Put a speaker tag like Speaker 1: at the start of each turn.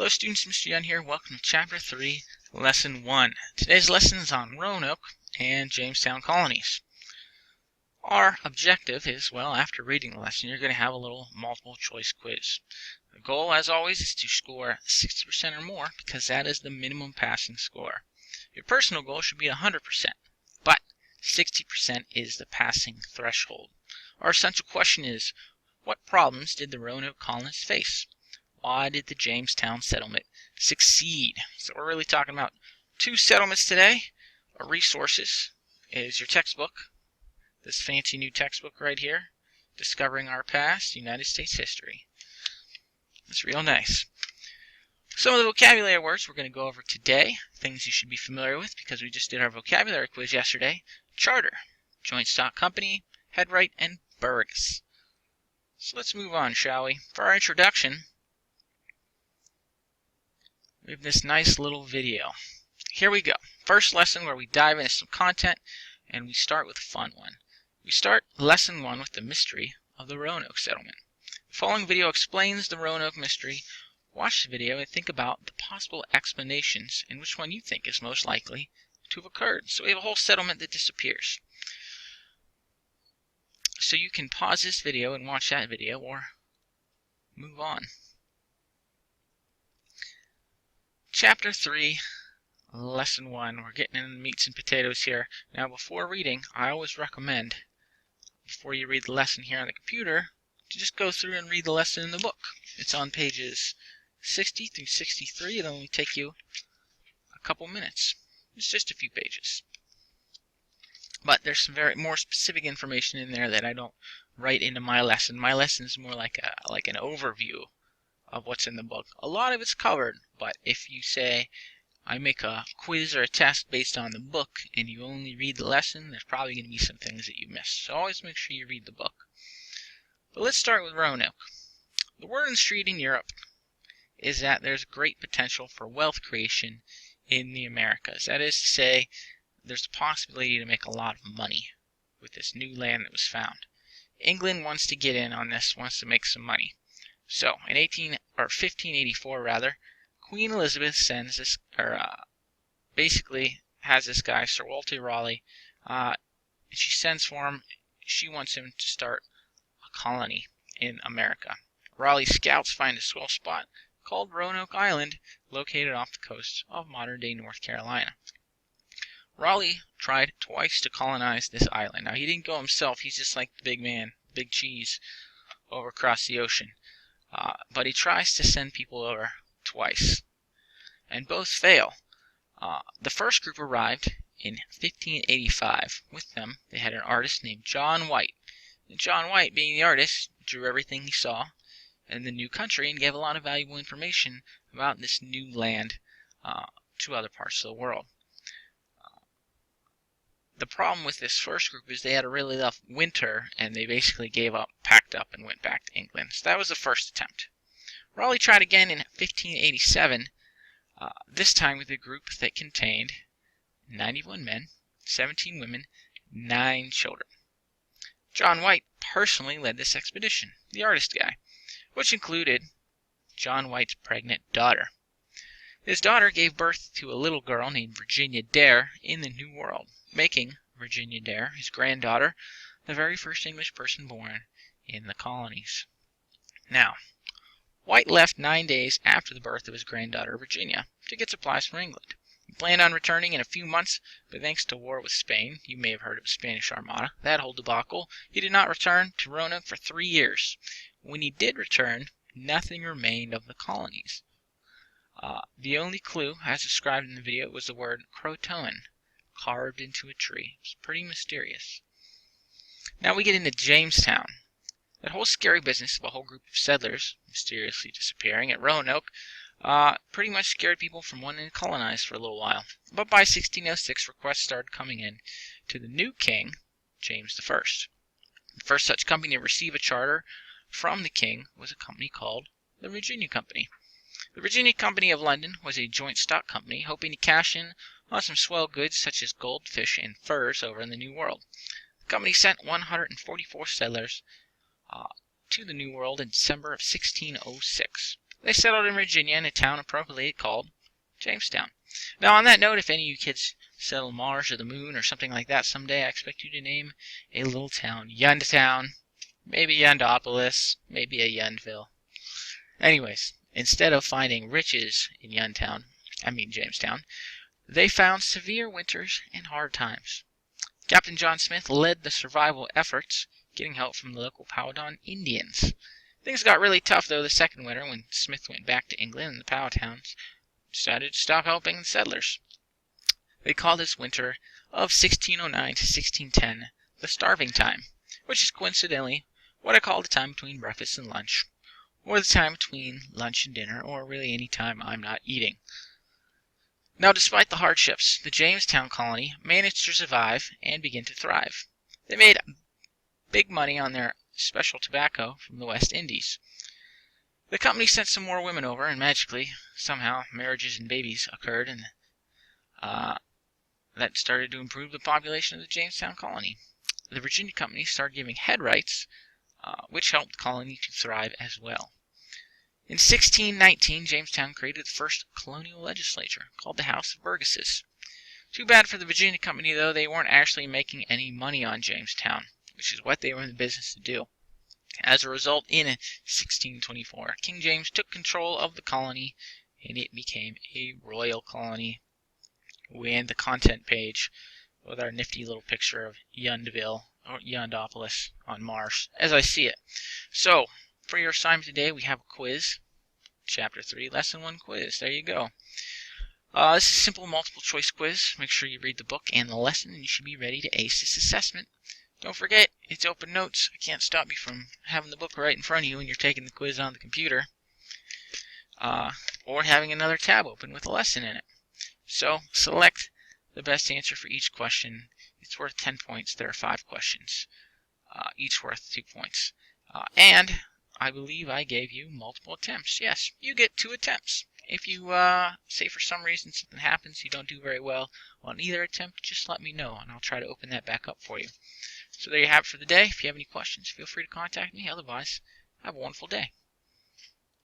Speaker 1: Hello students, Mr. Young here. Welcome to Chapter 3, Lesson 1. Today's lesson is on Roanoke and Jamestown colonies. Our objective is, well, after reading the lesson, you're going to have a little multiple choice quiz. The goal, as always, is to score 60% or more because that is the minimum passing score. Your personal goal should be 100%, but 60% is the passing threshold. Our essential question is, what problems did the Roanoke colonists face? Why did the Jamestown settlement succeed? So we're really talking about two settlements today. Our resources is your textbook, this fancy new textbook right here, Discovering Our Past, United States History. It's real nice. Some of the vocabulary words we're going to go over today, things you should be familiar with because we just did our vocabulary quiz yesterday. Charter, joint stock company, headright, and burgess. So let's move on, shall we? For our introduction, we have this nice little video. Here we go. First lesson where we dive into some content and we start with a fun one. We start lesson 1 with the mystery of the Roanoke settlement. The following video explains the Roanoke mystery. Watch the video and think about the possible explanations and which one you think is most likely to have occurred. So we have a whole settlement that disappears. So you can pause this video and watch that video or move on. Chapter 3, Lesson 1. We're getting into the meats and potatoes here. Now, before reading, I always recommend, before you read the lesson here on the computer, to just go through and read the lesson in the book. It's on pages 60 through 63. It'll only take you a couple minutes. It's just a few pages. But there's some more specific information in there that I don't write into my lesson. My lesson is more like an overview of what's in the book. A lot of it's covered, but if you say I make a quiz or a test based on the book and you only read the lesson, there's probably going to be some things that you miss. So always make sure you read the book. But let's start with Roanoke. The word on the street in Europe is that there's great potential for wealth creation in the Americas. That is to say, there's a possibility to make a lot of money with this new land that was found. England wants to get in on this, wants to make some money. So, in 1584 rather, Queen Elizabeth sends this, basically has this guy, Sir Walter Raleigh, and she sends for him. She wants him to start a colony in America. Raleigh's scouts find a swell spot called Roanoke Island, located off the coast of modern-day North Carolina. Raleigh tried twice to colonize this island. Now, he didn't go himself. He's just like the big man, big cheese, over across the ocean. But he tries to send people over twice, and both fail. The first group arrived in 1585. With them, they had an artist named John White. And John White, being the artist, drew everything he saw in the new country and gave a lot of valuable information about this new land to other parts of the world. The problem with this first group is they had a really rough winter, and they basically gave up, packed up, and went back to England. So that was the first attempt. Raleigh tried again in 1587, this time with a group that contained 91 men, 17 women, 9 children. John White personally led this expedition, the artist guy, which included John White's pregnant daughter. His daughter gave birth to a little girl named Virginia Dare in the New World, making Virginia Dare, his granddaughter, the very first English person born in the colonies. Now, White left 9 days after the birth of his granddaughter Virginia to get supplies from England. He planned on returning in a few months, but thanks to war with Spain, you may have heard of the Spanish Armada, that whole debacle, he did not return to Roanoke for 3 years. When he did return, nothing remained of the colonies. The only clue, as described in the video, was the word Croatoan, carved into a tree. It's pretty mysterious. Now we get into Jamestown. That whole scary business of a whole group of settlers mysteriously disappearing at Roanoke pretty much scared people from wanting to colonize for a little while. But by 1606, requests started coming in to the new king, James I. The first such company to receive a charter from the king was a company called the Virginia Company. The Virginia Company of London was a joint stock company hoping to cash in on some swell goods such as gold, fish, and furs over in the New World. The company sent 144 settlers to the New World in December of 1606. they settled in Virginia in a town appropriately called Jamestown. Now, on that note, if any of you kids settle Mars or the moon or something like that someday, I expect you to name a little town Yundtown, maybe Yundopolis, maybe a Yundville. Anyways, instead of finding riches in Jamestown, they found severe winters and hard times. Captain John Smith led the survival efforts, getting help from the local Powhatan Indians. Things got really tough, though, the second winter when Smith went back to England and the Powhatans decided to stop helping the settlers. They called this winter of 1609 to 1610 the starving time, which is coincidentally what I call the time between breakfast and lunch, or the time between lunch and dinner, or really any time I'm not eating. Now, despite the hardships, the Jamestown colony managed to survive and begin to thrive. They made big money on their special tobacco from the West Indies. The company sent some more women over, and magically, somehow, marriages and babies occurred, and that started to improve the population of the Jamestown colony. The Virginia Company started giving head rights, which helped the colony to thrive as well. In 1619, Jamestown created the first colonial legislature, called the House of Burgesses. Too bad for the Virginia Company, though, they weren't actually making any money on Jamestown, which is what they were in the business to do. As a result, in 1624, King James took control of the colony, and it became a royal colony. And the content page with our nifty little picture of Yundville, or Yundopolis, on Mars, as I see it. So, for your assignment today, we have a quiz. Chapter 3, Lesson 1 quiz. There you go. This is a simple multiple choice quiz. Make sure you read the book and the lesson, and you should be ready to ace this assessment. Don't forget, it's open notes. I can't stop you from having the book right in front of you when you're taking the quiz on the computer. Or having another tab open with a lesson in it. So, select the best answer for each question. It's worth 10 points. There are 5 questions, each worth 2 points. And I believe I gave you multiple attempts. Yes, you get 2 attempts. If you, say for some reason something happens, you don't do very well on either attempt, just let me know, and I'll try to open that back up for you. So there you have it for the day. If you have any questions, feel free to contact me. Otherwise, have a wonderful day.